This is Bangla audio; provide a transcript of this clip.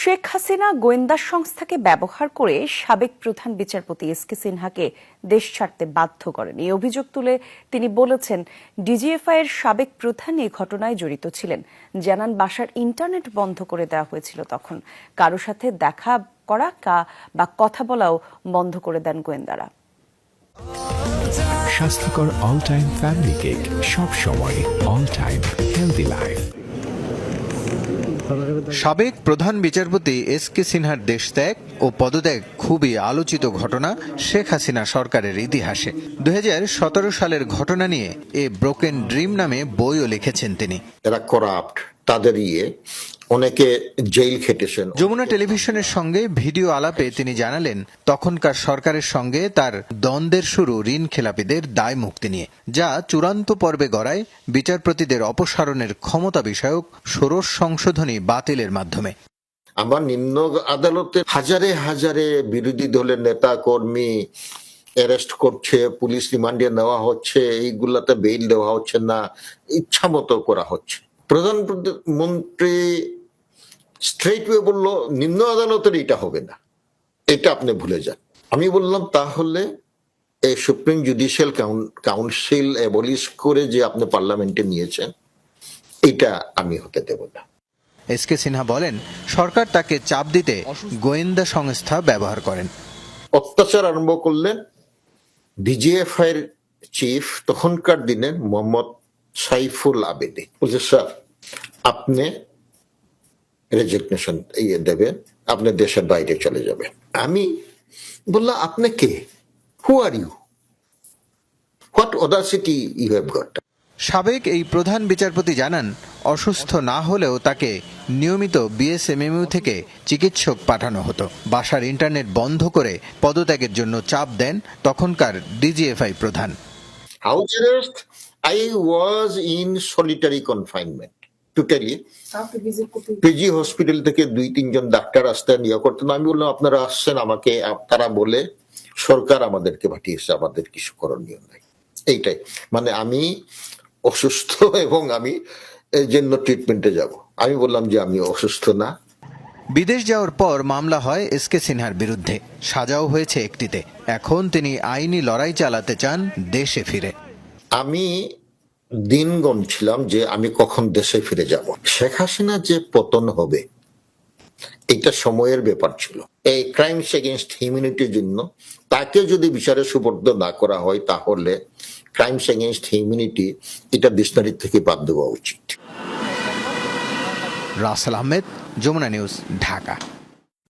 শেখ হাসিনা গোয়েন্দা সংস্থাকে ব্যবহার করে সাবেক প্রধান বিচারপতি এস.কে সিনহাকে দেশ ছাড়তে বাধ্য করেন। এই অভিযোগ তুলে তিনি বলেছেন, ডিজিএফআই এর সাবেক প্রধান এই ঘটনায় জড়িত ছিলেন। জানান, বাসার ইন্টারনেট বন্ধ করে দেওয়া হয়েছিল। তখন কারো সাথে দেখা করা বা কথা বলাও বন্ধ করে দেন গোয়েন্দারা। স্বাস্থ্যকর অল টাইম ফ্যামিলি কেক, সব সময় অল টাইম হেলদি লাইফ। সাবেক প্রধান বিচারপতি এস.কে সিনহার দেশত্যাগ ও পদত্যাগ খুবই আলোচিত ঘটনা শেখ হাসিনা সরকারের ইতিহাসে। 2017 সালের ঘটনা নিয়ে এ ব্রোকেন ড্রিম নামে বইও লিখেছেন তিনি। এরা করাপ্ট, তাদের অনেকে জেল খেটেছেন। যমুনা টেলিভিশনের সঙ্গে ভিডিও আলাপে তিনি জানালেন, তখনকার সরকারের সঙ্গে তার দ্বন্দ্বের শুরু ঋণ খেলাপিদের দায় মুক্তি নিয়ে, যা চূড়ান্ত পর্বে গড়ায় বিচারপতিদের অপসারণের ক্ষমতা বিষয়ক ষোড়শ সংশোধনী বাতিলের মাধ্যমে। আমার নিম্ন আদালতে হাজারে হাজারে বিরোধী দলের নেতা কর্মী অ্যারেস্ট করছে, পুলিশ রিমান্ডে নেওয়া হচ্ছে, এইগুলাতে বেইল দেওয়া হচ্ছে না, ইচ্ছা মতো করা হচ্ছে। প্রধানমন্ত্রী স্ট্রেট ওয়ে বললো, নিম্ন আদালতের এটা হবে না, এটা আপনি ভুলে যান। আমি বললাম, তাহলে এই সুপ্রিম জুডিশিয়াল কাউন্সিল অ্যাবলিশ করে যে আপনি পার্লামেন্টে নিয়েছেন, এটা আমি হতে দেব না। এস.কে সিনহা বলেন, সরকার তাকে চাপ দিতে গোয়েন্দা সংস্থা ব্যবহার করেন। অত্যাচার আরম্ভ করলেন ডিজিএফআই এর চিফ তখনকার দিনের মোহাম্মদ সাইফুল আবেদী। বলছে, স্যার আপনি রেজিগনেশন দেবেন, আপনি দেশের বাইরে চলে যাবেন। আমি বললাম, আপনি কে? Who are you? What audacity you have got? সাবেক এই প্রধান বিচারপতি জানান, অসুস্থ না হলেও তাকে নিয়মিত বিএসএমএমইউ থেকে চিকিৎসক পাঠানো হতো। বাসার ইন্টারনেট বন্ধ করে পদত্যাগের জন্য চাপ দেন তখনকার ডিজিএফআই প্রধান। House arrest, I was in solitary confinement. PG hospital থেকে 2-3 জন ডাক্তার আসতেন, ইয়ে করতেন। আমি বললাম, আপনারা আসছেন আমাকে, তারা বলে সরকার আমাদেরকে পাঠিয়েছে, আমাদের কিছু করণীয় নাই। এইটাই, মানে আমি অসুস্থ এবং আমি এই জন্য ট্রিটমেন্টে যাব। আমি বললাম যে আমি অসুস্থ না। বিদেশ যাওয়ার পর মামলা হয় এস.কে সিনহার বিরুদ্ধে, সাজাও হয়েছে একটিতে। এখন তিনি আইনি লড়াই চালাতে চান দেশে ফিরে। আমি দিন গুনছিলাম যে আমি কখন দেশে ফিরে যাব। শেখ হাসিনা যে পতন হবে, এটা সময়ের ব্যাপার ছিল। এই ক্রাইমস এগেইনস্ট হিউম্যানিটির জন্য তাকে যদি বিচারে সুপর্দ না করা হয়, তাহলে ক্রাইমস এগেইনস্ট হিউম্যানিটি এটা ডিকশনারি থেকে বাদ দেওয়া উচিত। রাসেল আহমেদ, যমুনা নিউজ, ঢাকা।